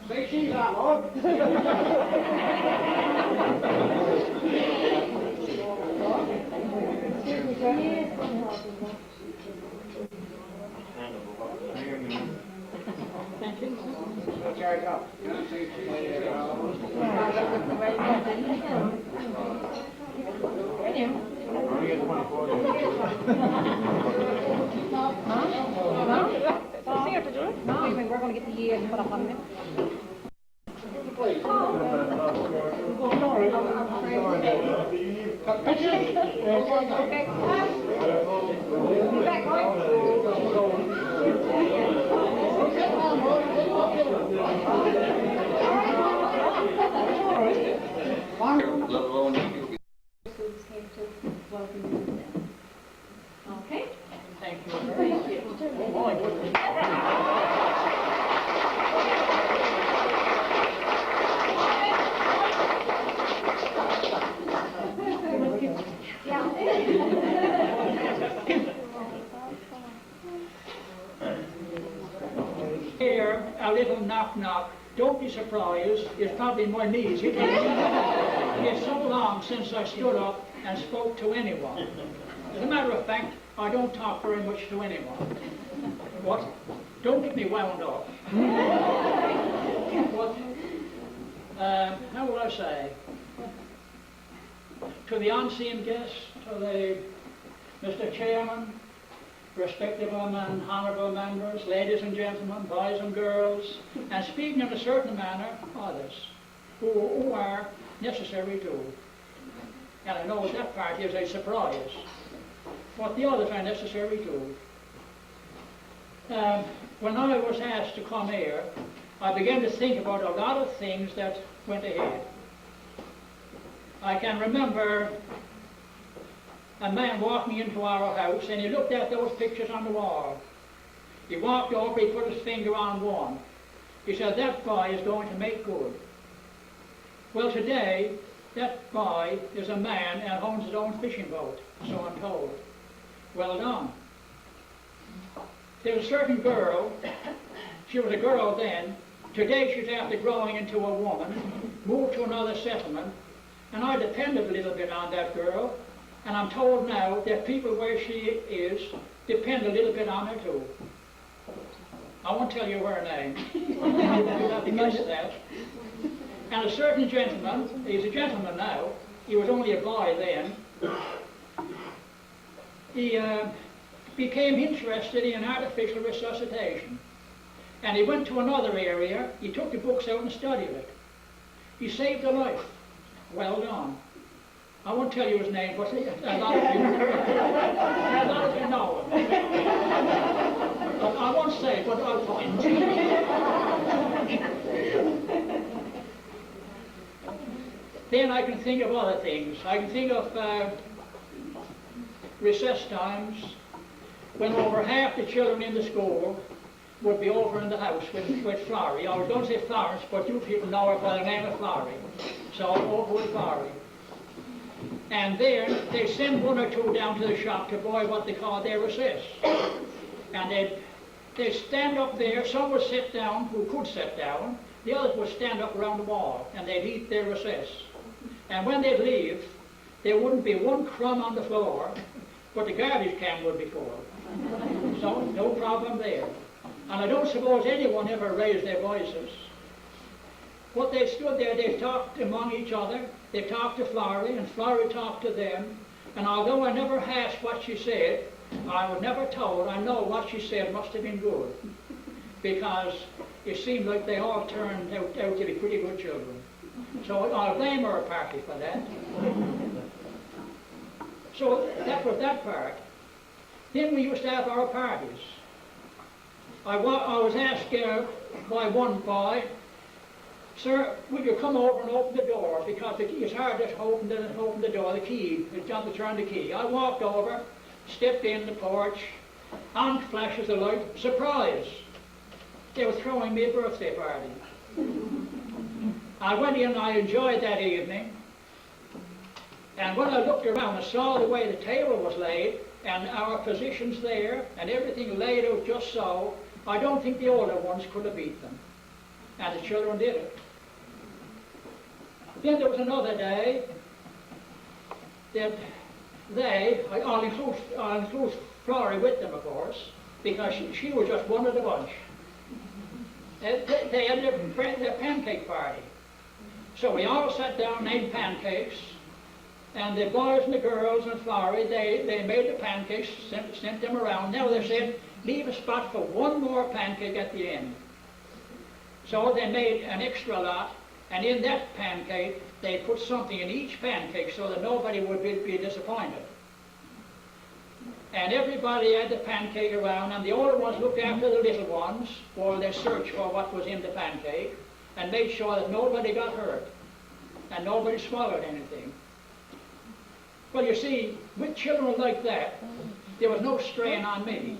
Say cheese on, Lord. Carry up. We're going to get the year and put up on it. Okay. Thank you. Here, a little knock-knock. Don't be surprised. It's probably my knees. It's so long since I stood up and spoke to anyone. As a matter of fact, I don't talk very much to anyone. What? Don't get me wound up. But, how will I say? To the unseen guests, to the Mr. Chairman, respectable and honourable members, ladies and gentlemen, boys and girls, and speaking in a certain manner, others, who are necessary too. And I know that part is a surprise, but the others are necessary too. When I was asked to come here, I began to think about a lot of things that went ahead. I can remember a man walking into our house and he looked at those pictures on the wall. He walked over, he put his finger on one. He said, that boy is going to make good. Well, today, that boy is a man and owns his own fishing boat, so I'm told. Well done. There was a certain girl, she was a girl then, today she's after growing into a woman, moved to another settlement, and I depended a little bit on that girl, and I'm told now that people where she is depend a little bit on her too. I won't tell you her name. You'll have to guess that. And a certain gentleman, he's a gentleman now, he was only a boy then, he became interested in artificial resuscitation. And he went to another area, he took the books out and studied it. He saved a life. Well done. I won't tell you his name, but a lot of you know him. I won't say it, but I'll find Then I can think of other things. I can think of recess times when over half the children in the school would be over in the house with Florrie. I was going to say Florence, but you people know her by the name of Florrie. So over with Florrie. And then they send one or two down to the shop to buy what they call their recess. And they'd stand up there, some would sit down who could sit down, the others would stand up around the wall and they'd eat their recess. And when they'd leave, there wouldn't be one crumb on the floor, but the garbage can would be full. So no problem there. And I don't suppose anyone ever raised their voices. But they stood there, they talked among each other, they talked to Florrie, and Florrie talked to them, and although I never asked what she said, I was never told. I know what she said must have been good, because it seemed like they all turned out to be pretty good children. So I'll blame her partly for that. So that was that part. Then we used to have our parties. I was asked by one boy, "Sir, will you come over and open the door?" Because it's hard to open the door, the key, it's got to turn the key. I walked over, stepped in the porch, on flashes the light, surprise! They were throwing me a birthday party. I went in, I enjoyed that evening, and when I looked around and saw the way the table was laid, and our positions there, and everything laid out just so, I don't think the older ones could have beat them. And the children did it. Then there was another day that I'll include Florrie with them, of course, because she was just one of the bunch. They had their pancake party. So we all sat down and ate pancakes, and the boys and the girls and Florrie, they made the pancakes, sent them around. Now they said, leave a spot for one more pancake at the end. So they made an extra lot, and in that pancake, they put something in each pancake so that nobody would be disappointed. And everybody had the pancake around, and the older ones looked after the little ones while they searched for what was in the pancake, and made sure that nobody got hurt, and nobody swallowed anything. Well, you see, with children like that, there was no strain on me.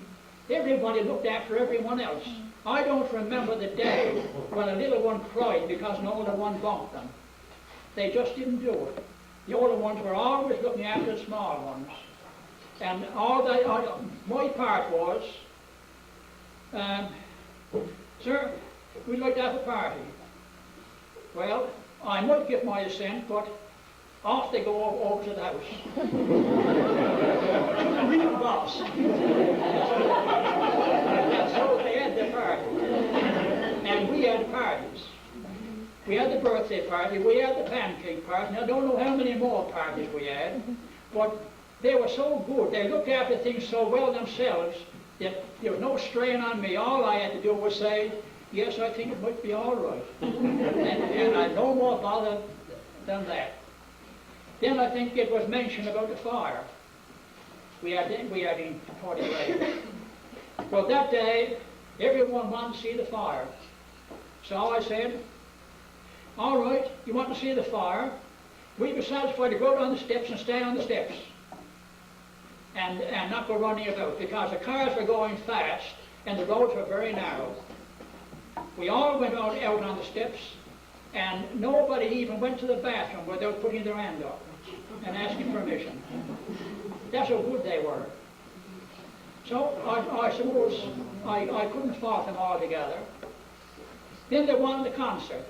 Everybody looked after everyone else. I don't remember the day when a little one cried because an older one bumped them. They just didn't do it. The older ones were always looking after the small ones. And my part was, "Sir, we'd like to have a party." Well, I might give my assent, but off they go over to the house. Real boss. And so they had their party. And we had parties. We had the birthday party, we had the pancake party, and I don't know how many more parties we had, but they were so good, they looked after things so well themselves, that there was no strain on me. All I had to do was say, "Yes, I think it might be all right." and I no more bothered than that. Then I think it was mentioned about the fire. We had in 48. Well, that day, everyone wanted to see the fire. So I said, "All right, you want to see the fire? We'd be satisfied to go down the steps and stay on the steps. And not go running about, because the cars were going fast and the roads were very narrow." We all went out on the steps, and nobody even went to the bathroom without putting their hand up and asking permission. That's how good they were. So I suppose I couldn't fault them altogether. Then they wanted the concert.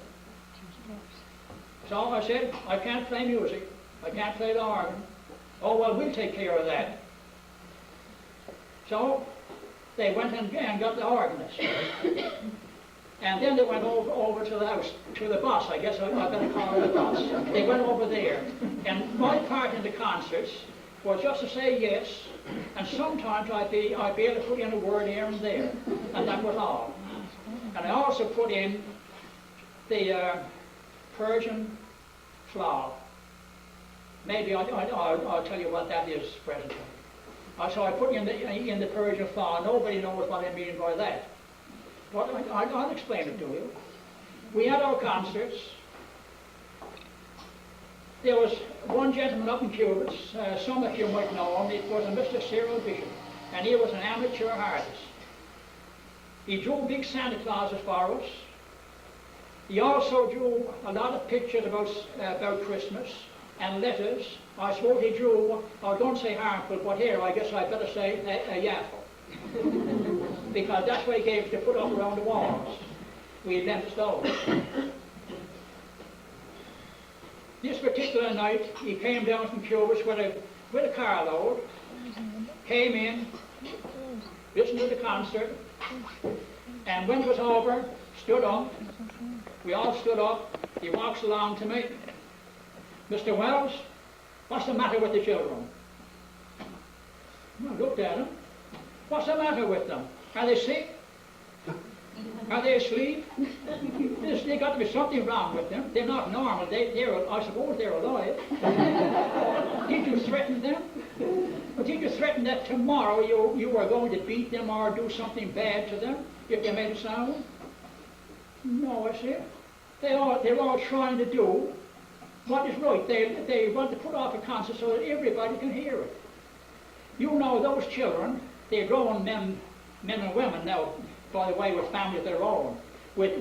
So I said, "I can't play music. I can't play the organ." "Oh, well, we'll take care of that." So they went and got the organist. And then they went over to the house, to the bus. I guess I'm going to call it a bus. They went over there. And my part in the concerts was just to say yes, and sometimes I'd be able to put in a word here and there, and that was all. And I also put in the Persian flaw. Maybe I'll tell you what that is presently. So I put in the Persian flaw. Nobody knows what I mean by that. But I'll explain it to you. We had our concerts. There was one gentleman up in Cubits, some of you might know him. It was a Mr. Cyril Bishop, and he was an amateur artist. He drew big Santa Clauses for us. He also drew a lot of pictures about Christmas and letters. I suppose he drew, I don't say harmful, but here I guess I better say a yaffle. Because that's what he gave us to put up around the walls. We lent those. This particular night, he came down from Cubits with a carload, came in, listened to the concert, and when it was over, stood up. We all stood up. He walks along to me. "Mr. Wells, what's the matter with the children?" I looked at them. What's the matter with them? Are they sick? Are they asleep? There's got to be something wrong with them. They're not normal. I suppose they're alive. Did you threaten them? Or did you threaten that tomorrow you were going to beat them or do something bad to them if they made a sound? No, I said. They're all trying to do what is right. They want to put off a concert so that everybody can hear it. You know those children, they're grown men and women now, by the way, with families of their own, with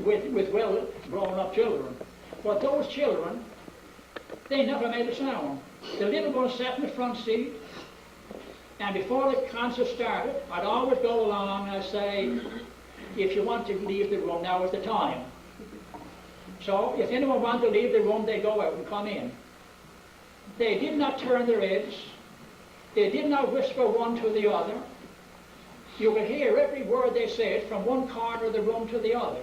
well grown up children. But those children, they never made a sound. The little one sat in the front seat, and before the concert started, I'd always go along and I'd say, if you want to leave the room, now is the time. So if anyone wanted to leave the room, they'd go out and come in. They did not turn their heads. They did not whisper one to the other. You could hear every word they said from one corner of the room to the other.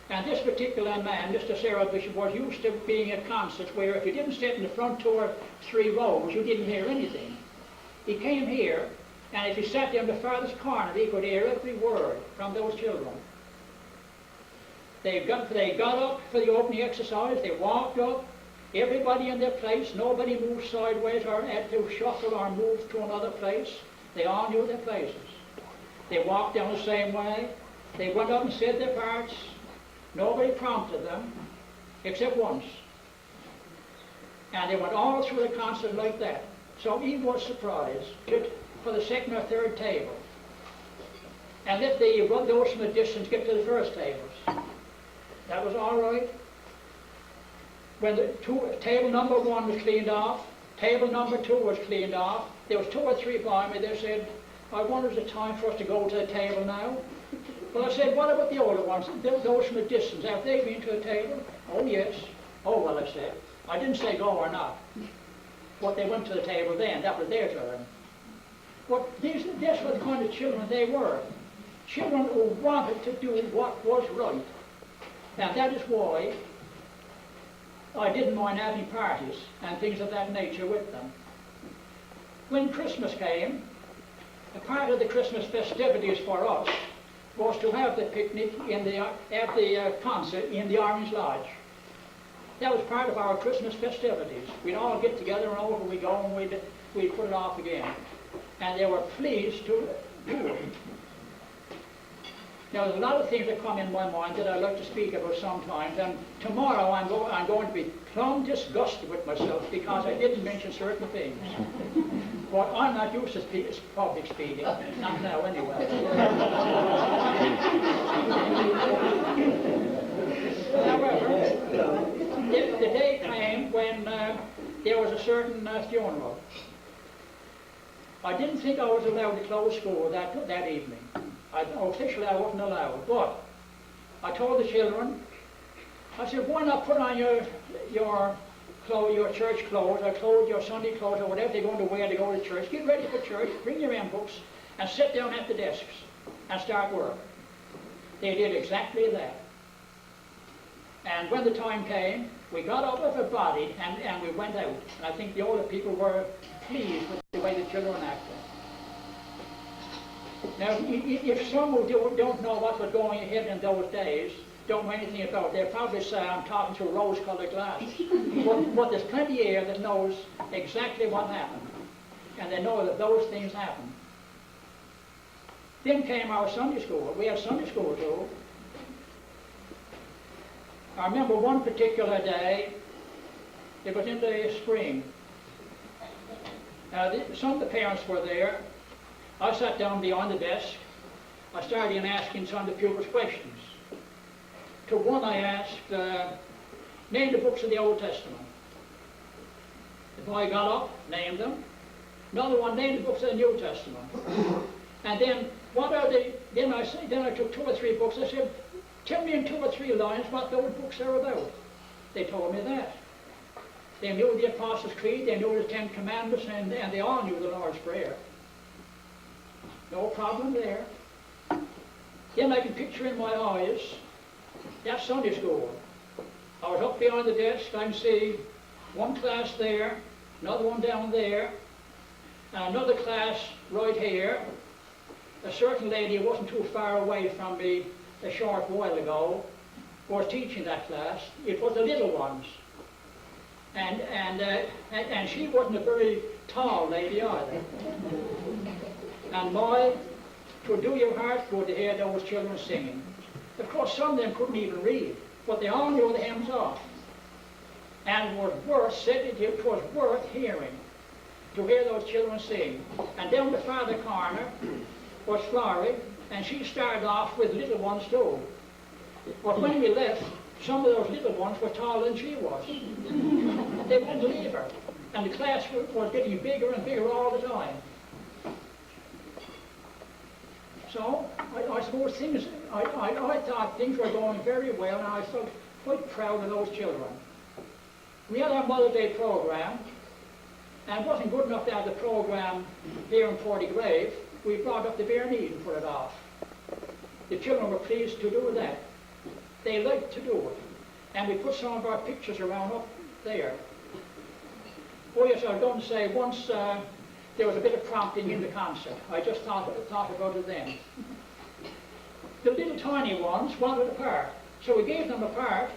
And this particular man, Mr. Sarah Bishop, was used to being at concerts where if you didn't sit in the front 2 or 3 rows, you didn't hear anything. He came here, and if he sat there in the farthest corner, he could hear every word from those children. They got up for the opening exercise, they walked up, everybody in their place, nobody moved sideways or had to shuffle or move to another place. They all knew their places. They walked down the same way. They went up and said their parts. Nobody prompted them, except once. And they went all through the concert like that. So he was surprised for the second or third table. And let those from a distance get to the first tables. That was all right. When table number 1 was cleaned off, table number 2 was cleaned off, there was 2 or 3 by me. They said, I wonder if it's time for us to go to the table now. Well, I said, what about the older ones, those from a distance? Have they been to the table? Oh, yes. Oh, well, I said. I didn't say go or not. But they went to the table then. That was their turn. But that's what kind of children they were. Children who wanted to do what was right. And that is why I didn't mind having parties and things of that nature with them. When Christmas came, a part of the Christmas festivities for us was to have the picnic at the concert in the Orange Lodge. That was part of our Christmas festivities. We'd all get together and over we go and we'd put it off again. And they were pleased to do it. Now, there's a lot of things that come in my mind that I'd like to speak about sometimes, and tomorrow I'm going to be plumb disgusted with myself because I didn't mention certain things. But I'm not used to public speaking, not now anyway. However, the day came when there was a certain funeral. I didn't think I was allowed to close school that evening. Officially, I wasn't allowed, but I told the children, I said, why not put on your church clothes, or your Sunday clothes, or whatever they're going to wear to go to church. Get ready for church, bring your hymn books, and sit down at the desks and start work. They did exactly that. And when the time came, we got up everybody and we went out. And I think the older people were pleased with the way the children acted. Now, if some who don't know what was going ahead in those days, don't know anything about it, they'll probably say I'm talking through rose-colored glasses. but there's plenty here that knows exactly what happened. And they know that those things happened. Then came our Sunday school. We had Sunday school too. I remember one particular day, it was in the spring. Some of the parents were there. I sat down behind the desk. I started asking some of the pupils questions. To one I asked, name the books of the Old Testament. The boy got up, named them. Another one, named the books of the New Testament. And then, what are they? Then I took 2 or 3 books. I said, tell me in 2 or 3 lines what those books are about. They told me that. They knew the Apostles' Creed, they knew the 10 Commandments, and they all knew the Lord's Prayer. No problem there. Then I can picture in my eyes that Sunday school. I was up behind the desk, I can see one class there, another one down there, And another class right here, a certain lady who wasn't too far away from me a short while ago was teaching that class. It was the little ones. And she wasn't a very tall lady either. And boy, it would do your heart good to hear those children singing. Of course, some of them couldn't even read, but they all knew the hymns off. And it was worth hearing, to hear those children sing. And down the farther corner was Florrie, and she started off with little ones too. But when we left, some of those little ones were taller than she was. They wouldn't leave her. And the class was getting bigger and bigger all the time. So, I suppose I thought things were going very well, and I felt quite proud of those children. We had our Mother's Day program, and it wasn't good enough to have the program here in Portygrave. We brought up the Bearneed and put it off. The children were pleased to do that. They liked to do it. And we put some of our pictures around up there. Oh yes, I was going to say, once there was a bit of prompting in the concert. I just thought about it then. The little tiny ones wanted a part, so we gave them a part,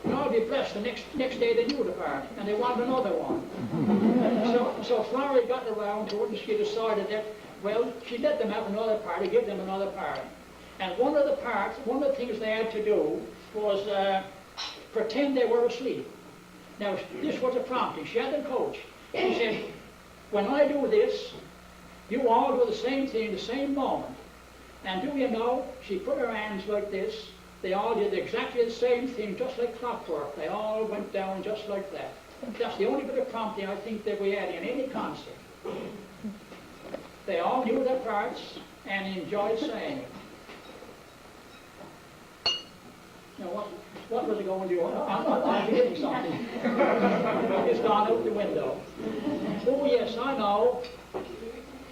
and I'll be blessed, the next day they knew the part, and they wanted another one. So Florrie got around to it, and she decided that, well, she'd let them have another part, and give them another part. And one of the things they had to do was pretend they were asleep. Now, this was a prompting. She had them coached. She said, when I do this, you all do the same thing, the same moment. And do you know, she put her hands like this. They all did exactly the same thing, just like clockwork. They all went down just like that. That's the only bit of prompting I think that we had in any concert. They all knew their parts and enjoyed saying it. Now, what was it going to do? I'm forgetting something. It's gone out the window. Oh, yes, I know.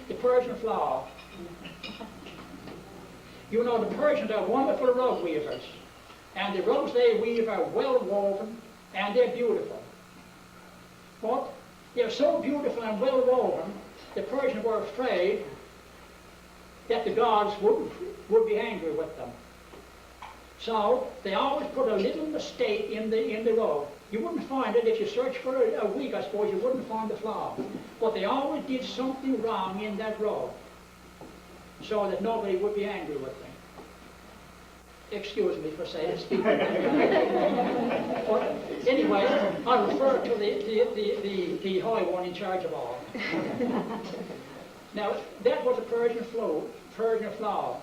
The Persian flower. You know, the Persians are wonderful rug weavers. And the rugs they weave are well woven, and they're beautiful. But they're so beautiful and well woven, the Persians were afraid that the gods would be angry with them. So they always put a little mistake in the rug. You wouldn't find it if you searched for a week, I suppose, you wouldn't find the flower. But they always did something wrong in that rug, so that nobody would be angry with them. Excuse me for speaking. But anyway, I refer to the high one in charge of all. Now, that was a Persian flower.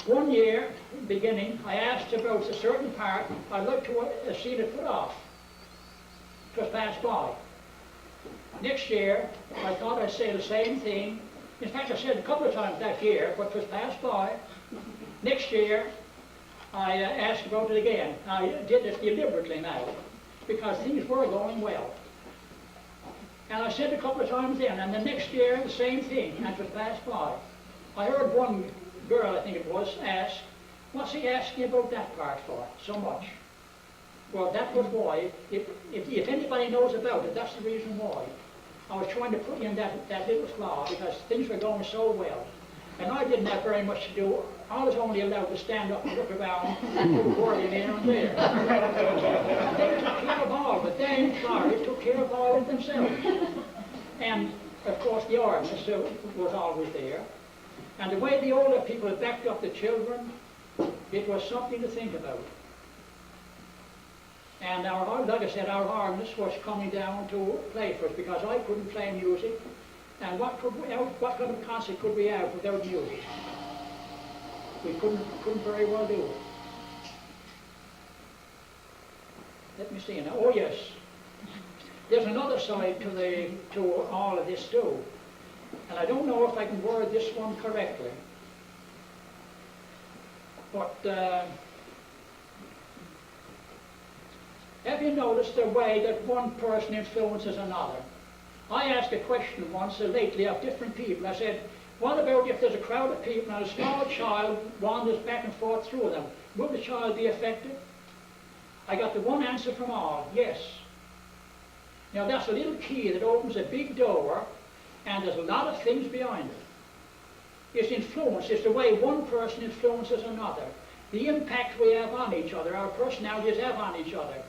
One year, beginning, I asked about a certain part I'd like to have seen it put off. It was passed by. Next year, I thought I'd say the same thing. In fact, I said it a couple of times that year, but it was passed by. Next year, I asked about it again. I did this deliberately now, because things were going well. And I said it a couple of times then, and the next year, the same thing, and it was passed by. I heard one girl, I think it was, ask, what's he asking about that part for so much? Well, that was why. If anybody knows about it, that's the reason why. I was trying to put in that little flower because things were going so well. And I didn't have very much to do. I was only allowed to stand up and look around and worrying here and there. They took care of all, but then Florrie took care of all of themselves. And, of course, the organist was always there. And the way the older people backed up the children, it was something to think about. And like I said, our organist was coming down to play for us because I couldn't play music. And what kind of concert could we have without music? We couldn't very well do it. Let me see now. Oh yes, there's another side to all of this too. And I don't know if I can word this one correctly. But have you noticed the way that one person influences another? I asked a question once lately of different people. I said, what about if there's a crowd of people and a small child wanders back and forth through them? Will the child be affected? I got the one answer from all, yes. Now that's a little key that opens a big door, and there's a lot of things behind it. It's influence. It's the way one person influences another. The impact we have on each other, our personalities have on each other.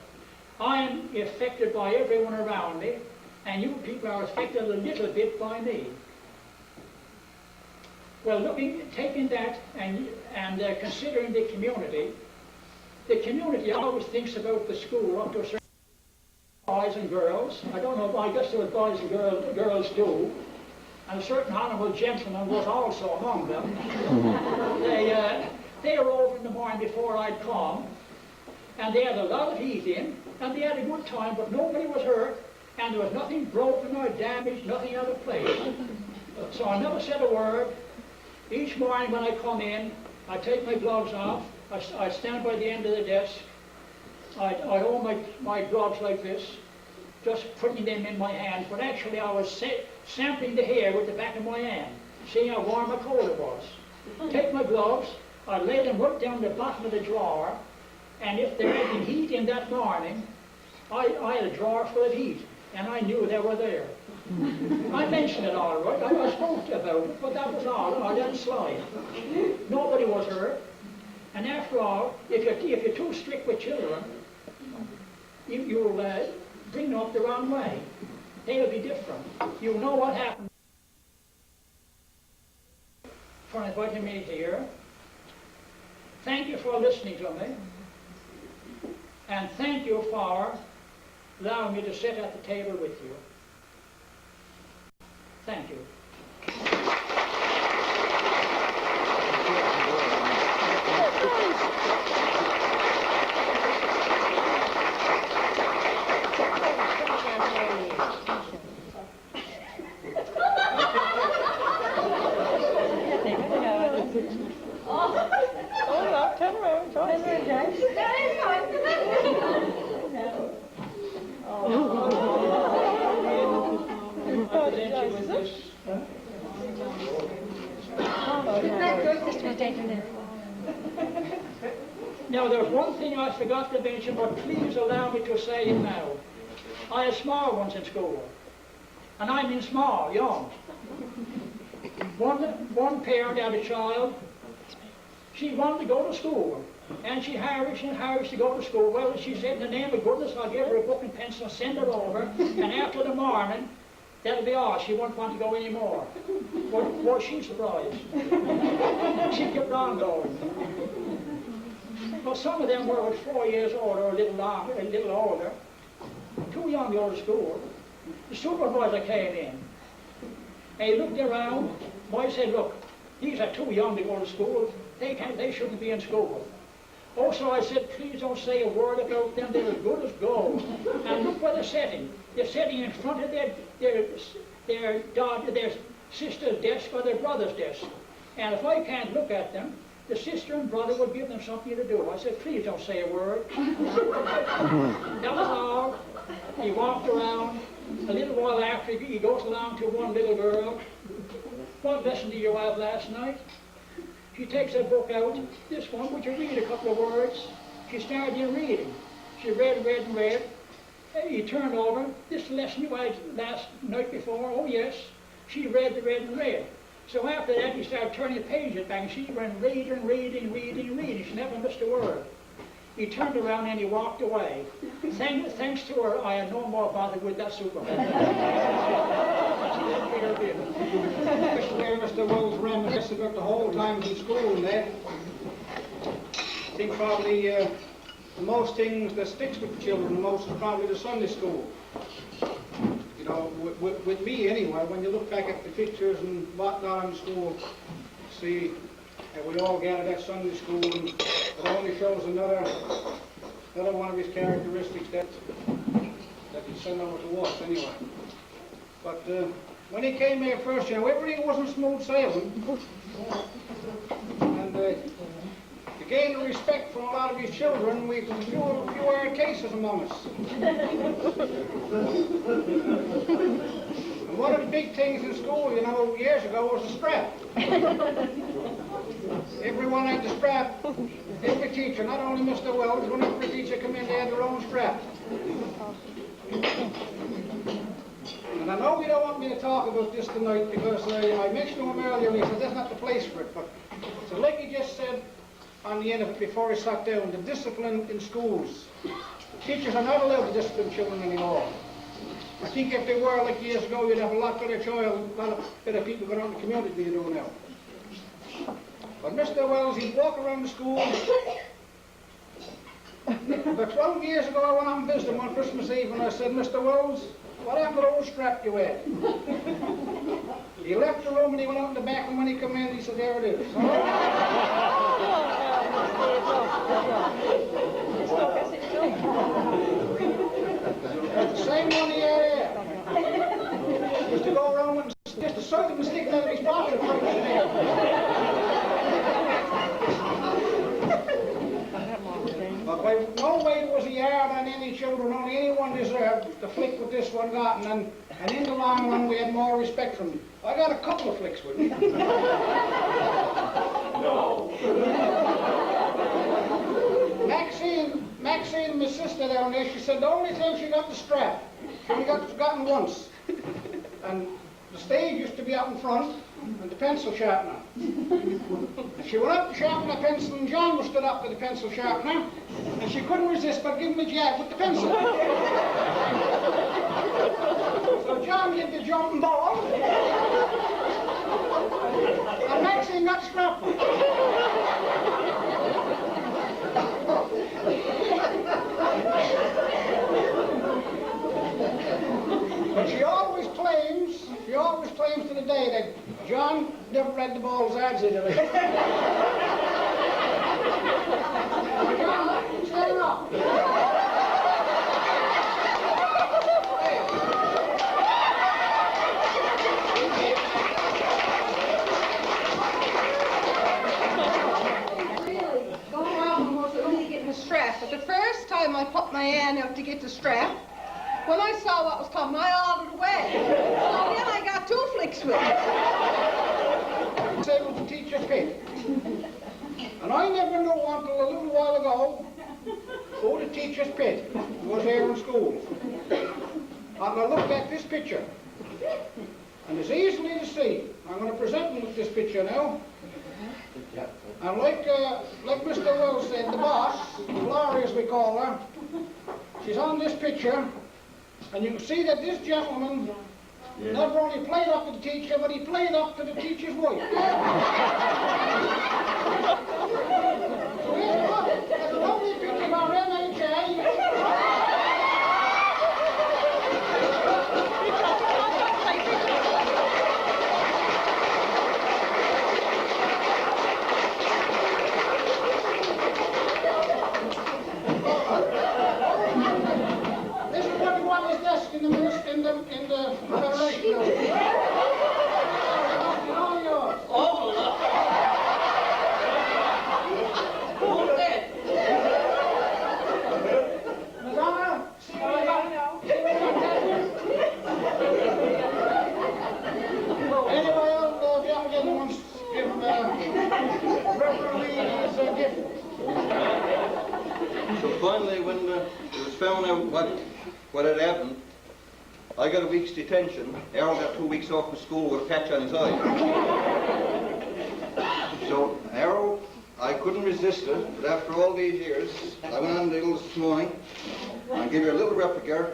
I am affected by everyone around me, and you people are affected a little bit by me. Well, taking that and considering the community always thinks about the school up to a certain boys and girls. I don't know, I guess there were boys and girls too. And a certain honourable gentleman was also among them. They were over in the morning before I'd come, and they had a lot of heat in, and they had a good time, but nobody was hurt, and there was nothing broken or damaged, nothing out of place. So I never said a word. Each morning when I come in, I take my gloves off, I stand by the end of the desk, I hold my gloves like this, just putting them in my hand, but actually I was sampling the hair with the back of my hand, seeing how warm or cold it was. Take my gloves, I lay them right down the bottom of the drawer, and if there had been heat in that morning, I had a drawer full of heat, and I knew they were there. I mentioned it all right, I spoke about it, but that was all, I let it slide. Nobody was hurt, and after all, if you're too strict with children, you'll bring them up the wrong way. They'll be different. You'll know what happened. For inviting me here. Thank you for listening to me. And thank you for allowing me to sit at the table with you. Thank you. Now, there's one thing I forgot to mention, but please allow me to say it now. I had small ones in school, and I mean small, young. One parent had a child. She wanted to go to school, and she hurried to go to school. Well, she said, in the name of goodness, I'll give her a book and pencil, send her over, and after the morning, that'll be all. She won't want to go anymore. But was she surprised? She kept on going. Well, some of them were 4 years old or a little older. Too young to go to school. The supervisor came in. And he looked around. Boy said, look, these are too young to go to school. They shouldn't be in school. Also, I said, please don't say a word about them. They're as good as gold. And look where they're sitting. They're sitting in front of their sister's desk or their brother's desk. And if I can't look at them, the sister and brother will give them something to do. I said, please don't say a word. That was all. He walked around. A little while after, he goes along to one little girl. What lesson did you have last night? She takes that book out. This one, would you read a couple of words? She started in reading. She read. He turned over. This lesson you had last night before? Oh, yes. She read. So after that, he started turning the pages back, and she went reading. She never missed a word. He turned around and he walked away. Thanks to her, I had no more bother with that supervisor. Mr. Wells reminisced about the whole time in school there. I think probably the most things that sticks with the children the most is probably the Sunday school. You know, with me anyway, when you look back at the pictures and whatnot in school, see that we all gathered at Sunday school, and it only shows another one of his characteristics that he sent over to us anyway. But when he came here first, you know, everything wasn't smooth sailing. And to gain the respect from a lot of his children, we few hard cases among us. And one of the big things in school, you know, years ago was the strap. Everyone had the strap. Every teacher, not only Mr. Wells, when every teacher come in, they had their own strap. And I know you don't want me to talk about this tonight because I mentioned to him earlier and he said that's not the place for it. But so like he just said on the end of it before he sat down, the discipline in schools. Teachers are not allowed to discipline children anymore. I think if they were like years ago, you'd have a lot better child, a lot better people going out in the community than you do now. But Mr. Wells, he'd walk around the school. About 12 years ago, I went out and visited him on Christmas Eve and I said, Mr. Wells, what happened to the old strap you had? He left the room and he went out in the back, and when he came in, he said, there it is. That's the same one he had here. Used to go around and just the sight of him sticking out of his pocket. But by no way was he hard on any children, only anyone deserved the flick with this one got, and in the long run we had more respect from him. I got a couple of flicks with me. No. Maxine, my sister down there, she said the only time she got the strap, she only gotten once. And the stage used to be out in front, and the pencil sharpener. She went up to sharpen the pencil, and John was stood up with the pencil sharpener, and she couldn't resist but give him a jab with the pencil. So John did the jumping ball, and Maxine got strapped. But she always claims to the day that John never read the balls as he did. John, stand up. Strap. But the first time I put my hand out to get the strap, when I saw what was coming, I hauled it away. So then I got two flicks with it. Said it was a teacher's pit. And I never knew until a little while ago who the teacher's pit was here in school. And I looked at this picture. And it's easily to see. I'm going to present him with this picture now. And like Mr. Wells said, the boss, Laurie as we call her, she's on this picture, and you can see that this gentleman never only played up to the teacher, but he played up to the teacher's wife. There's a lovely picture of our MHA. In the Federation building. All yours. Who's that? Madonna, see what I got? Anyway, the young gentleman wants to give Reverend Lee his gift. So finally, when it was found out what had happened, I got a week's detention. Errol got 2 weeks off from school with a patch on his eye. So, Errol, I couldn't resist it, but after all these years, I went on the Eagles this morning and gave you a little replica.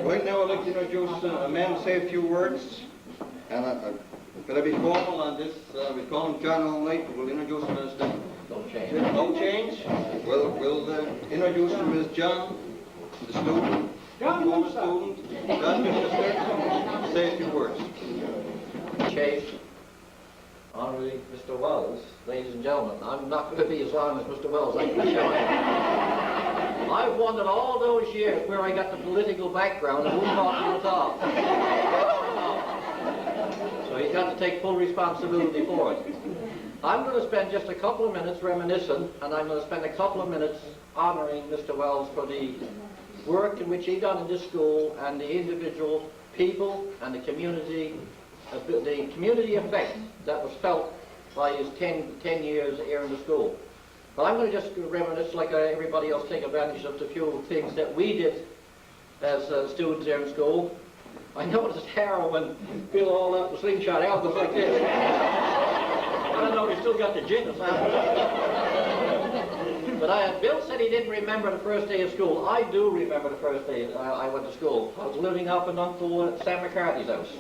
Right now I'd like to introduce a man to say a few words, and I'm going to be formal on this. We call him John all night, but we'll introduce him as the... No change. No change? We'll introduce him as John, the student, former student. John, Mr. Say a few words. Chief, Honorary Mr. Wells, ladies and gentlemen, I'm not going to be as long as Mr. Wells, I can assure you. I've wondered all those years where I got the political background and who taught me at all. So he's got to take full responsibility for it. I'm going to spend just a couple of minutes reminiscing, and I'm going to spend a couple of minutes honoring Mr. Wells for the work in which he done in this school and the individual people and the community effect that was felt by his 10 years here in the school. But I'm going to just reminisce, like everybody else, take advantage of the few things that we did as students here in school. I noticed Harold when Bill all out the slingshot out was like this. I don't know if he still got the jitters. But Bill said he didn't remember the first day of school. I do remember the first day I went to school. I was living up in Uncle Sam McCarthy's house.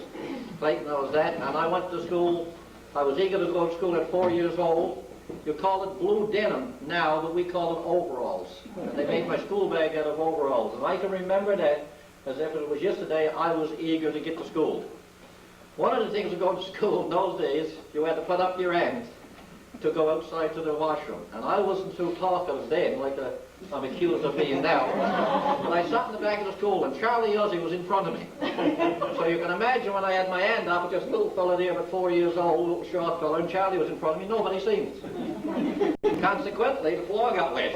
Clayton knows that. And I went to school. I was eager to go to school at 4 years old. You call it blue denim now, but we call it overalls. And they made my school bag out of overalls. And I can remember that as if it was yesterday. I was eager to get to school. One of the things of going to school in those days, you had to put up your hand to go outside to the washroom. And I wasn't too talkative then, like I'm accused of being now. But I sat in the back of the school, and Charlie Uzzy was in front of me. So you can imagine when I had my hand up, just a little fella there, about 4 years old, little short fella, and Charlie was in front of me, nobody seen it. Consequently, the floor got wet.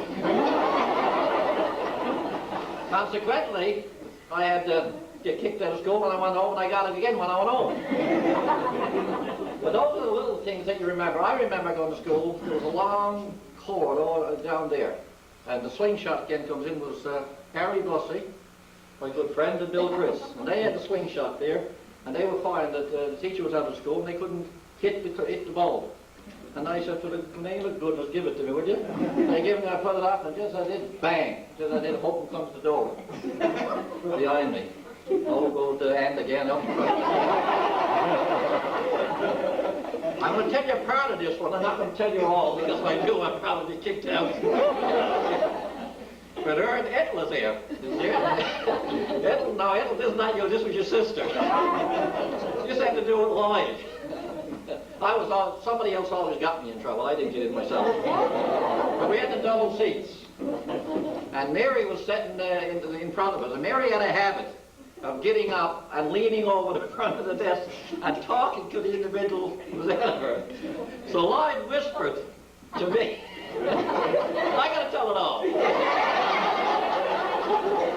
Consequently, I had to get kicked out of school when I went home, and I got it again when I went home. But those are the little things that you remember. I remember going to school. There was a long corridor down there. And the slingshot again comes in was Harry Bussey, my good friend, and Bill Chris. And they had the slingshot there. And they would find that the teacher was out of school and they couldn't hit the ball. And I said, for the name of goodness, give it to me, would you? And they gave me, I put it up, and just as I did, bang. Just as I did, hope comes the door. Behind me. Oh, goes the hand again up. I'm going to tell you part of this one. I'm not going to tell you all, because if I do, I'm probably kicked out. But Ethel was there. Ethel, no, Ethel, this is not you. This was your sister. You just had to do it live. Somebody else always got me in trouble. I didn't get in myself. But we had the double seats. And Mary was sitting in front of us. And Mary had a habit of getting up and leaning over the front of the desk and talking to the individual who was ahead of her. So Lloyd whispered to me, I got to tell it all.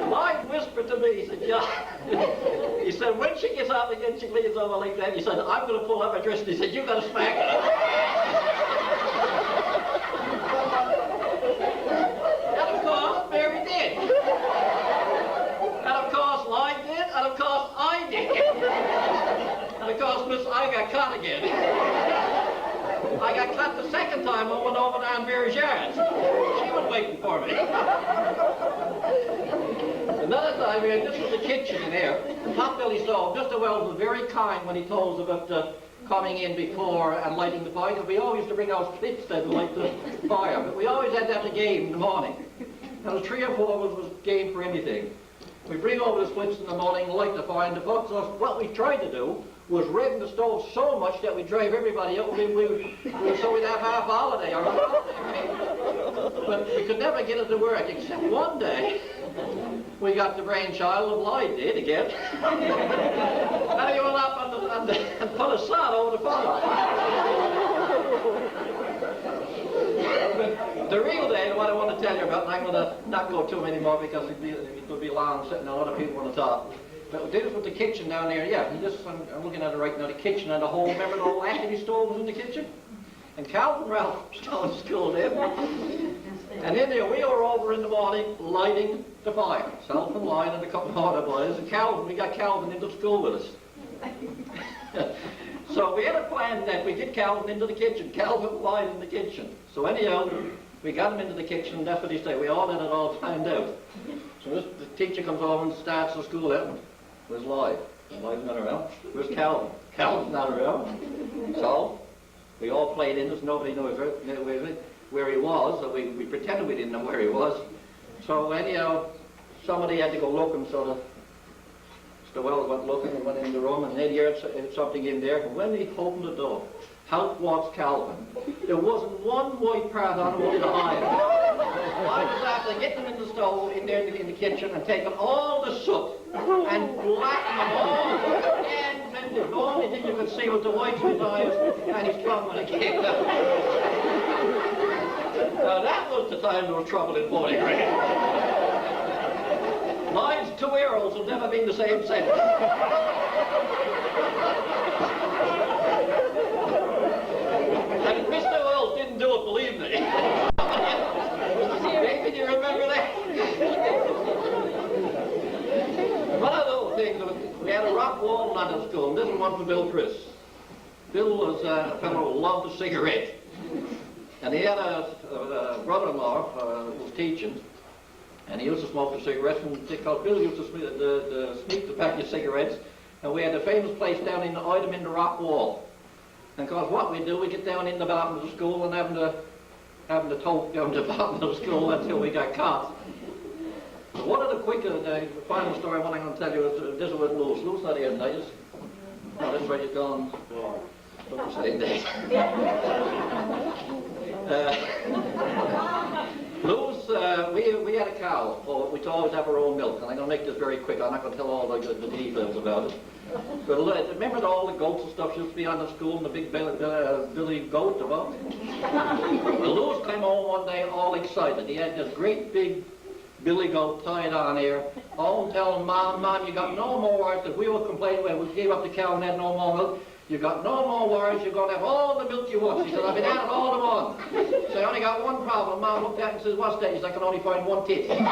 Lloyd whispered to me, he said, yeah. He said, when she gets up again, she leans over like that. He said, I'm going to pull up her dress. And he said, you got to smack her. And of course, Mary did. And of course, Lloyd did. And of course, I did. And of course, Miss, I got caught again. I got caught the second time I went over down Mary's yard. She was waiting for me. Another time, this was the kitchen in there. Potbelly stove. Mr. Wells was very kind when he told us about coming in before and lighting the fire, because we always used to bring out splits then to light the fire. But we always had to have the game in the morning. And 3 or 4 of us was game for anything. We bring over the splits in the morning, light the fire, and the folks, what we tried to do was redden the stove so much that we'd drive everybody out, so we'd have half holiday or a holiday. But we could never get it to work, except one day, we got the brainchild of Lloyd did again. And he went up and put a sod over the fire. The real day, what I want to tell you about, and I'm going to not go too many more because it would be long sitting, a lot of people want to talk. But this was the kitchen down there, yeah. I'm looking at it right now, the kitchen and the whole, remember the old Acme stove was in the kitchen? And Calvin Ralph was still in school then. And in there, we were over in the morning lighting the fire. Self and Lloyd and a couple of other boys. And Calvin, we got Calvin into school with us. So we had a plan that we get Calvin into the kitchen. Calvin Lloyd in the kitchen. So anyhow, we got him into the kitchen, and that's what he said. We all had it all planned out. So the teacher comes over and starts the school out. Where's Lloyd? Lloyd's not around. Where's Calvin? Calvin's not around. So we all played in this. Nobody knows where he was. So we pretended we didn't know where he was. So anyhow, somebody had to go looking. So Mr. Wells went looking and went in the room, and he heard something in there. And when he opened the door, out walks Calvin. There wasn't one white part on him, only the iron. I was after getting him in the stove, in there in the kitchen, and taking all the soot and blacking them all. And the only thing you could see was the whites of his eyes and his tongue when it came out. Now that was the time there was trouble in 40 grade. Lloyd's next 2 arrows will never be the same sentence. And Mr. Wells didn't do it, believe me. Maybe you remember that? One of those things, we had a rock wall in London school, and this is one for Bill Chris. Bill was a fellow who loved a cigarette. And he had a brother-in-law who was teaching, and he used to smoke the cigarettes, and because Bill used to sneak the pack of cigarettes, and we had a famous place down in the item in the rock wall. And because what we do, we get down in the bottom of the school and having to talk down the bottom of the school until we got caught. So one of the final story I want to tell you is this was Lewis. Lewis not here tonight. Oh, this way he's gone. Don't say that. Lewis, we had a cow. We'd always have our own milk. And I'm going to make this very quick. I'm not going to tell all the details about it. But remember all the goats and stuff used to be on the school and the big Billy goat about? Well, Lewis came home one day all excited. He had this great big Billy goat tied on here, all telling Mom, you got no more words, because we were complaining when we gave up the cow and had no more milk. You got no more words, you're going to have all the milk you want. She said, I've been at it all the morning. So I only got one problem. Mom looked at it and says, what's that? He said, I can only find one tit. And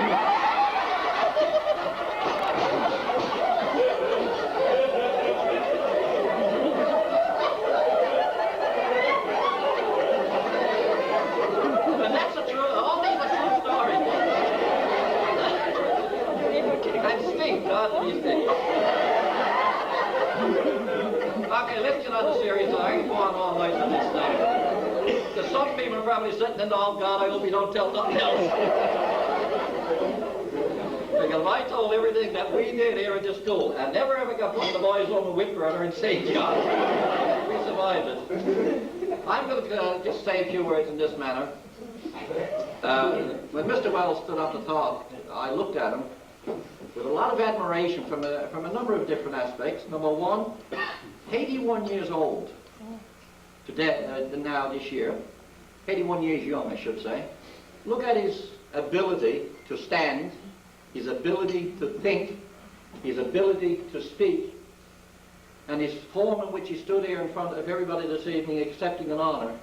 that's the truth. All these are true stories. And stink, God, these things. Okay, let's get on the serious. I ain't going all night on this thing. Because some people are probably sitting in, oh God, I hope you don't tell nothing else. Because I told everything that we did here at this school, and never ever got put in the boys' home and whipped around in St. John. We survived it. I'm going to just say a few words in this manner. When Mr. Wells stood up to talk, I looked at him with a lot of admiration from a number of different aspects. Number one, 81 years old today, now this year. 81 years young, I should say. Look at his ability to stand, his ability to think, his ability to speak, and his form in which he stood here in front of everybody this evening accepting an honor.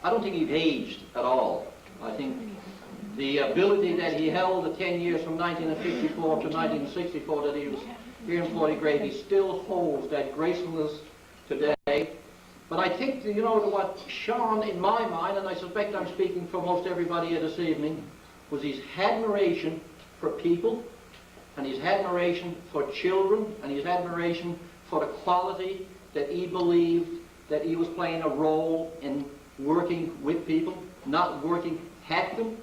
I don't think he's aged at all. I think the ability that he held the 10 years from 1954 to 1964 that he was here in Forty Grave, he still holds that gracefulness today. But I think, you know, what shone in my mind, and I suspect I'm speaking for most everybody here this evening, was his admiration for people, and his admiration for children, and his admiration for the quality that he believed that he was playing a role in working with people, not working at them.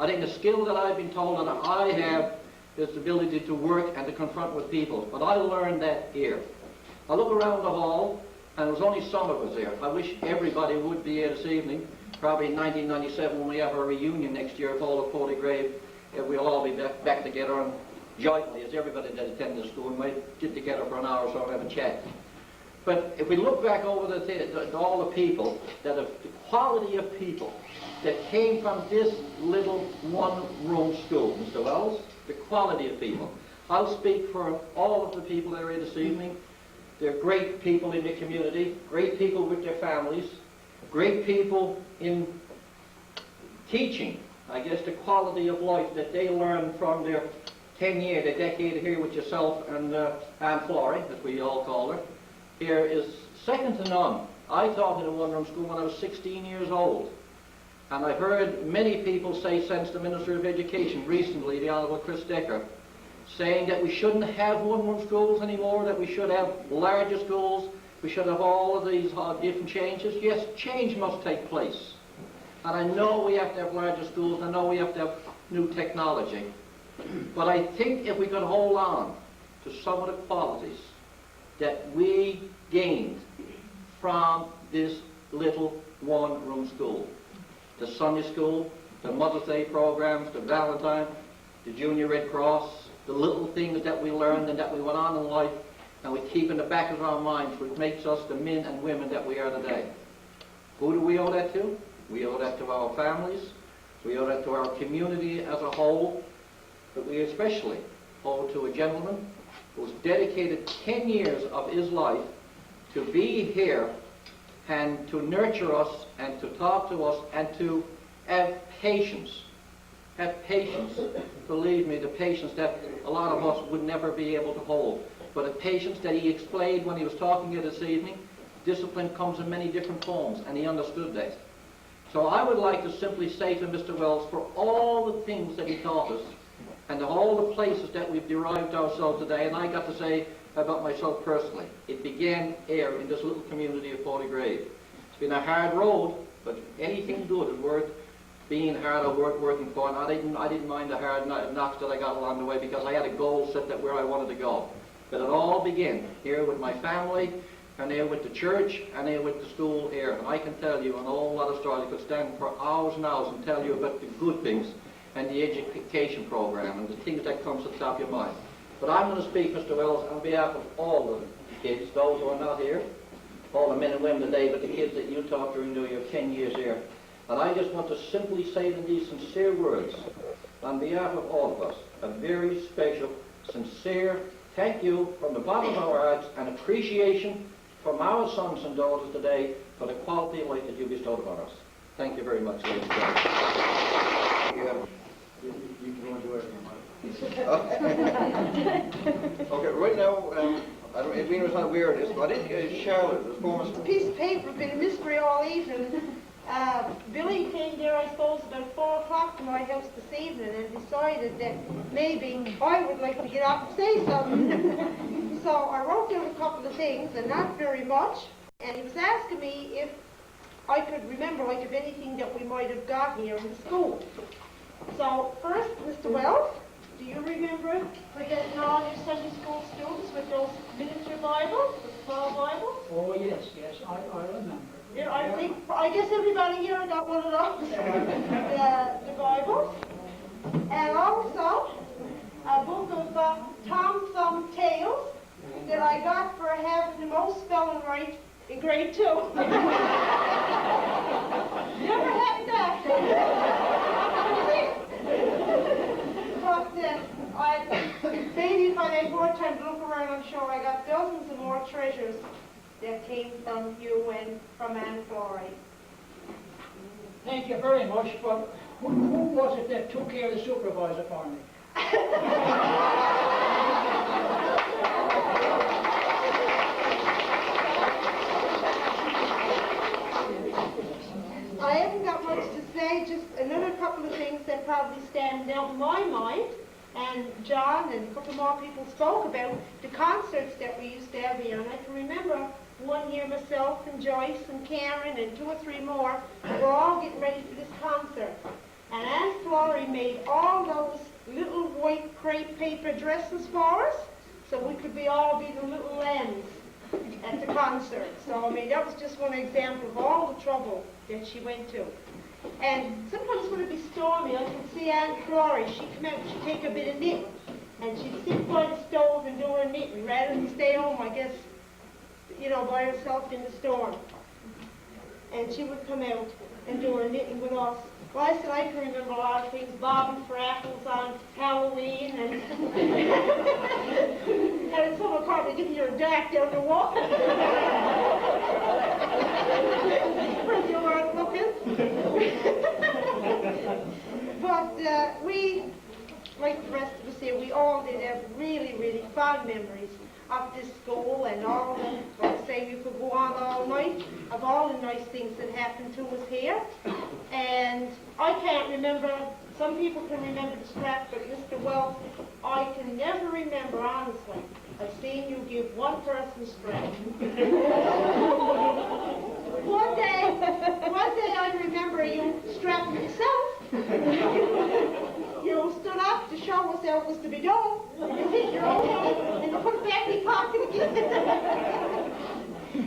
I think the skill that I've been told that I have is the ability to work and to confront with people. But I learned that here. I look around the hall, and there was only some of us here. I wish everybody would be here this evening. Probably in 1997, when we have our reunion next year, of all of Forty Grave, we'll all be back together, and jointly, as everybody that attended the school, we might get together for an hour or so and have a chat. But if we look back over all the people, that have, the quality of people that came from this little one-room school, Mr. Wells, the quality of people. I'll speak for all of the people that are here this evening. They're great people in the community, great people with their families, great people in teaching. I guess the quality of life that they learned from their 10-year, the decade here with yourself and Aunt Florrie, as we all call her, here is second to none. I taught in a one-room school when I was 16 years old. And I've heard many people say, since the Minister of Education recently, the Honourable Chris Decker, saying that we shouldn't have one-room schools anymore, that we should have larger schools, we should have all of these different changes. Yes, change must take place. And I know we have to have larger schools, I know we have to have new technology. But I think if we could hold on to some of the qualities that we gained from this little one-room school, the Sunday school, the Mother's Day programs, the Valentine, the Junior Red Cross, the little things that we learned and that we went on in life, and we keep in the back of our minds, which makes us the men and women that we are today. Who do we owe that to? We owe that to our families, we owe that to our community as a whole, but we especially owe to a gentleman who's dedicated 10 years of his life to be here and to nurture us and to talk to us and to have patience. Have patience. Believe me, the patience that a lot of us would never be able to hold. But the patience that he explained when he was talking here this evening, discipline comes in many different forms, and he understood that. So I would like to simply say to Mr. Wells, for all the things that he taught us, and all the places that we've derived ourselves today, and I got to say about myself personally, it began here in this little community of Foley Grave. It's been a hard road, but anything good is worth being hard or worth working for, and I didn't mind the hard knocks that I got along the way because I had a goal set that where I wanted to go. But it all began here with my family, and here with the church, and here with the school here. And I can tell you an whole lot of stories. I could stand for hours and hours and tell you about the good things and the education program and the things that comes to the top of your mind. But I'm going to speak, Mr. Wells, on behalf of all the kids, those who are not here, all the men and women today, but the kids that you taught during your 10 years here. And I just want to simply say in these sincere words, on behalf of all of us, a very special, sincere thank you from the bottom of our hearts and appreciation from our sons and daughters today for the quality of life that you bestowed upon us. Thank you very much, ladies and gentlemen. You can go into it. Okay, right now, I don't know if Edwina's not aware of this, but I think Charlotte, the former... Piece of paper has been a mystery all evening. Billy came there, I suppose, about 4 o'clock to my house this evening and decided that maybe I would like to get up and say something. So I wrote down a couple of things, and not very much, and he was asking me if I could remember, like, if anything that we might have got here in the school. So, first, Mr. Wells, do you remember getting all your Sunday school students with those miniature Bibles, the small Bibles? Oh, yes, I remember. Yeah, I guess everybody here got one of those, the Bibles. And also, a book of Tom Thumb Tales that I got for having the most spelling right in grade 2. Never had that. But maybe if I had more time to look around, I'm sure I got dozens of more treasures that came from you and from Aunt Florrie. Thank you very much, but who was it that took care of the supervisor for me? I haven't got much to say, just another couple of things that probably stand out in my mind. And John and a couple more people spoke about the concerts that we used to have here. And I can remember one year myself and Joyce and Karen and 2 or 3 more were all getting ready for this concert. And Aunt Florrie made all those little white crepe paper dresses for us so we could all be the little lambs at the concert. So, I mean, that was just one example of all the trouble that she went to. And sometimes when it'd be stormy, I could see Aunt Florrie. She'd come out and she'd take a bit of knitting. And she'd sit by the stove and do her knitting rather than stay home, I guess, you know, by herself in the storm. And she would come out and do her knitting with us. Well, I said I can remember a lot of things, bobbing for apples on Halloween, and and someone probably giving you a dart down the wall. When you weren't looking. But we, like the rest of us here, we all did have really, really fond memories of this school and all the, like I say, you could go on all night of all the nice things that happened to us here. And I can't remember, some people can remember the scrap, but Mr. Wells, I can never remember, honestly, I've seen you give one person a scrap. One day I remember you strapping yourself. You stood up to show us how it was to be done. You hit your own head and you put it back in your pocket again.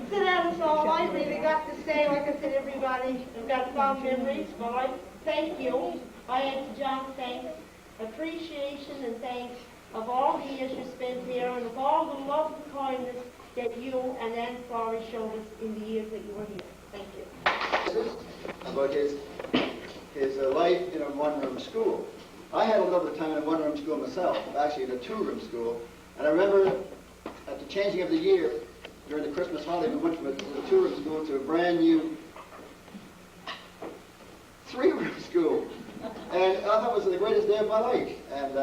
So that was all I really got to say. Like I said, everybody has got fond memories, but I thank you. I add to John thanks, appreciation and thanks of all the years you spent here and of all the love and kindness that you and Aunt Florrie showed us in the years that you were here. Thank you. About his life in a one-room school. I had a lovely time in a one-room school myself, actually in a two-room school. And I remember at the changing of the year, during the Christmas holiday, we went from a two-room school to a brand new three-room school. And I thought it was the greatest day of my life. And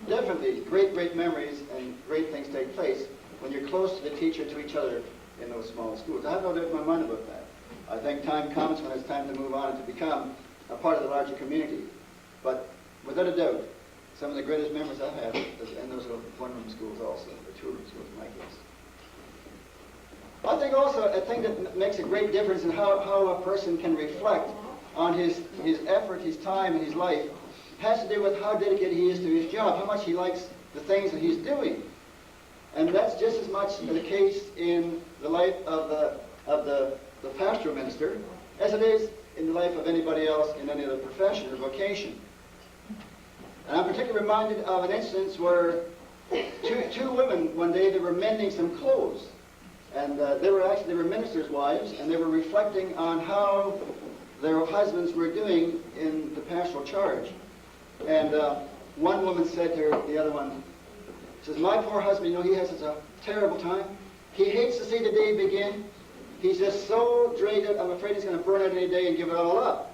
definitely great, great memories and great things take place when you're close to the teacher, to each other in those small schools. I have no doubt in my mind about that. I think time comes when it's time to move on and to become a part of the larger community. But without a doubt, some of the greatest memories I've had is in those one-room schools also, or two-room schools in my case. I think also a thing that makes a great difference in how a person can reflect on his effort, his time, and his life has to do with how dedicated he is to his job, how much he likes the things that he's doing. And that's just as much the case in the life of the pastoral minister as it is in the life of anybody else in any other profession or vocation. And I'm particularly reminded of an instance where two women, one day, they were mending some clothes. And they were ministers' wives, and they were reflecting on how their husbands were doing in the pastoral charge. And one woman said to the other one, says, "My poor husband, you know, he has such a terrible time. He hates to see the day begin. He's just so drained out, I'm afraid he's going to burn out any day and give it all up."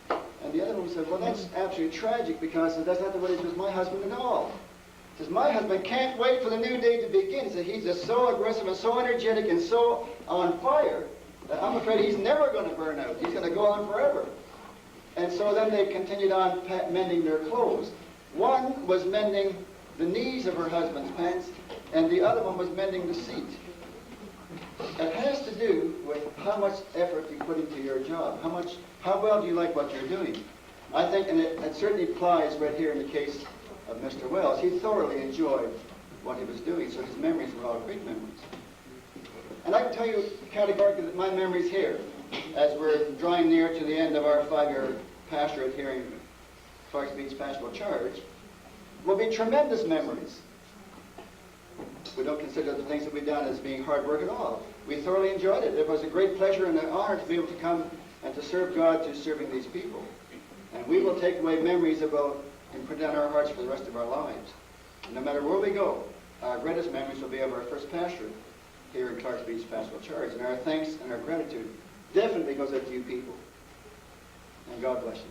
And the other woman said, "Well, that's absolutely tragic, because that's not the way it was my husband at all." He says, "My husband can't wait for the new day to begin." He said, "He's just so aggressive and so energetic and so on fire that I'm afraid he's never going to burn out. He's going to go on forever." And so then they continued on mending their clothes. One was mending the knees of her husband's pants, and the other one was mending the seat. It has to do with how much effort you put into your job. How well do you like what you're doing? I think, and it certainly applies right here in the case of Mr. Wells. He thoroughly enjoyed what he was doing, so his memories were all great memories. And I can tell you categorically that my memories here, as we're drawing near to the end of our 5-year pastorate here in Clarks Beach Pastoral Charge, will be tremendous memories. We don't consider the things that we've done as being hard work at all. We thoroughly enjoyed it. It was a great pleasure and an honor to be able to come and to serve God through serving these people. And we will take away memories about and put down our hearts for the rest of our lives. And no matter where we go, our greatest memories will be of our first pastorate here in Clarks Beach Pastoral Charge. And our thanks and our gratitude definitely goes out to you people. And God bless you.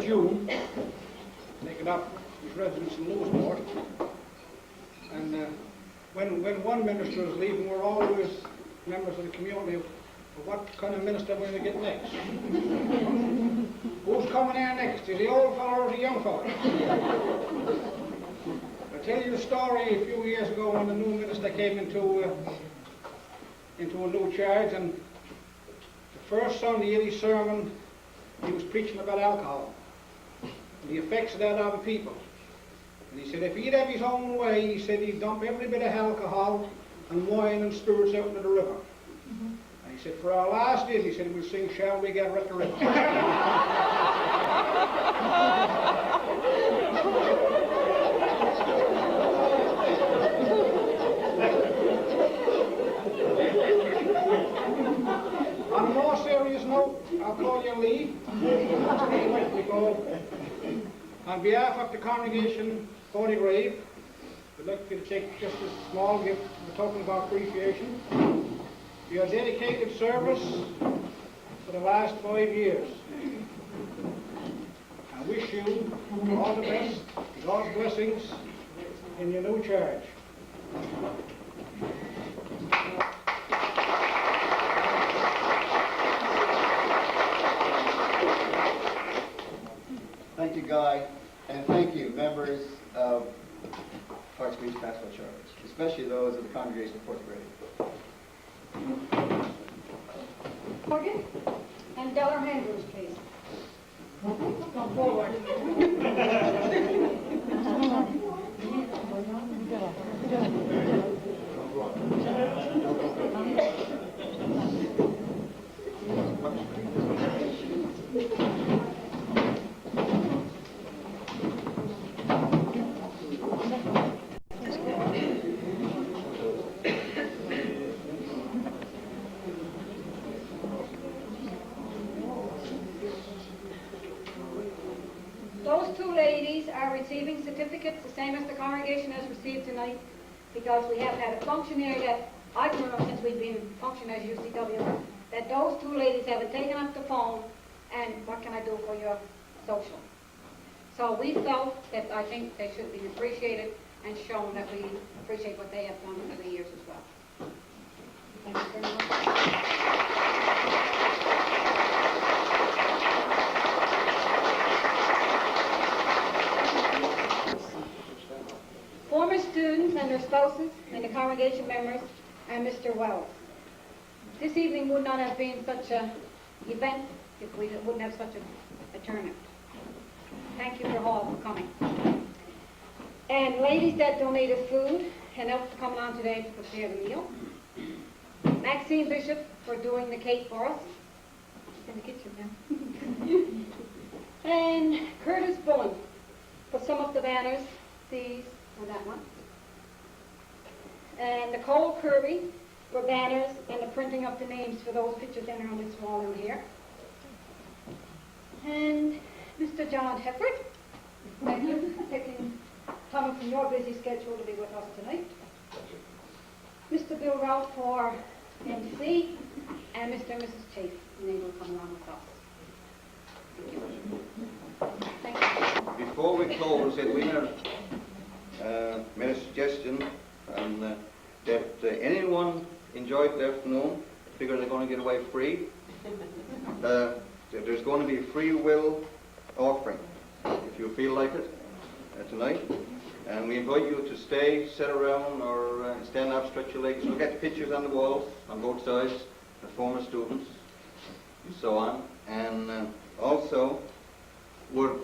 June, taking up his residence in Lewisport. And when one minister is leaving, we're always members of the community of what kind of minister we're going to get next. Who's coming here next? Is the old fellow or the young fellow? I'll tell you the story a few years ago when the new minister came into a new charge, and the first Sunday in his sermon, he was preaching about alcohol and the effects of that on people. And he said if he'd have his own way, he said he'd dump every bit of alcohol and wine and spirits out into the river. And he said for our last hymn, he said we'll sing "Shall We Gather at the River." On a more serious note, I'll call your leave. On behalf of the congregation, Holy Grave, we'd like you to take just a small gift, a token of our appreciation for your dedicated service for the last 5 years. I wish you all the best, God's blessings in your new charge. Thank you, Guy, and thank you, members of Clarks Beach Pastoral Charge, especially those of the congregation of 4th grade. Morgan and Deller Andrews, please. Come forward. two ladies are receiving certificates, the same as the congregation has received tonight, because we have had a function here that I've known since we've been functioning as UCW, that those two ladies haven't taken up the phone and what can I do for your social? So we felt that I think they should be appreciated and shown that we appreciate what they have done over the years as well. Thank you very much. Former students and their spouses and the congregation members and Mr. Wells. This evening would not have been such an event if we wouldn't have such a turnout. Thank you for all for coming. And ladies that donated food and helped coming on today to prepare the meal. Maxine Bishop for doing the cake for us. She's in the kitchen now. And Curtis Bullen for some of the banners, these and that one. And Nicole Kirby for banners and the printing of the names for those pictures in on this wall in here. And Mr. John Hefford, thank you for taking time from your busy schedule to be with us tonight. Mr. Bill Ralph for MC, and Mr. and Mrs. Chase, and they will come along with us. Thank you. Before we close, Edwina made a suggestion that anyone enjoyed the afternoon, figure they're going to get away free. There's going to be a free will offering, if you feel like it, tonight. And we invite you to stay, sit around, or stand up, stretch your legs. Look at the pictures on the walls on both sides, the former students, and so on. And also, would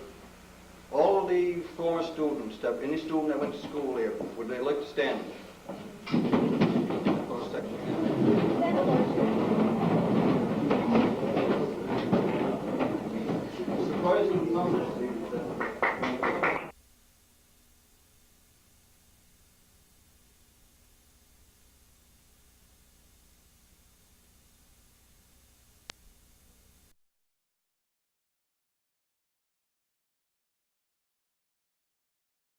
all of the former students, any student that went to school here, would they like to stand? For a second. Surprising numbers.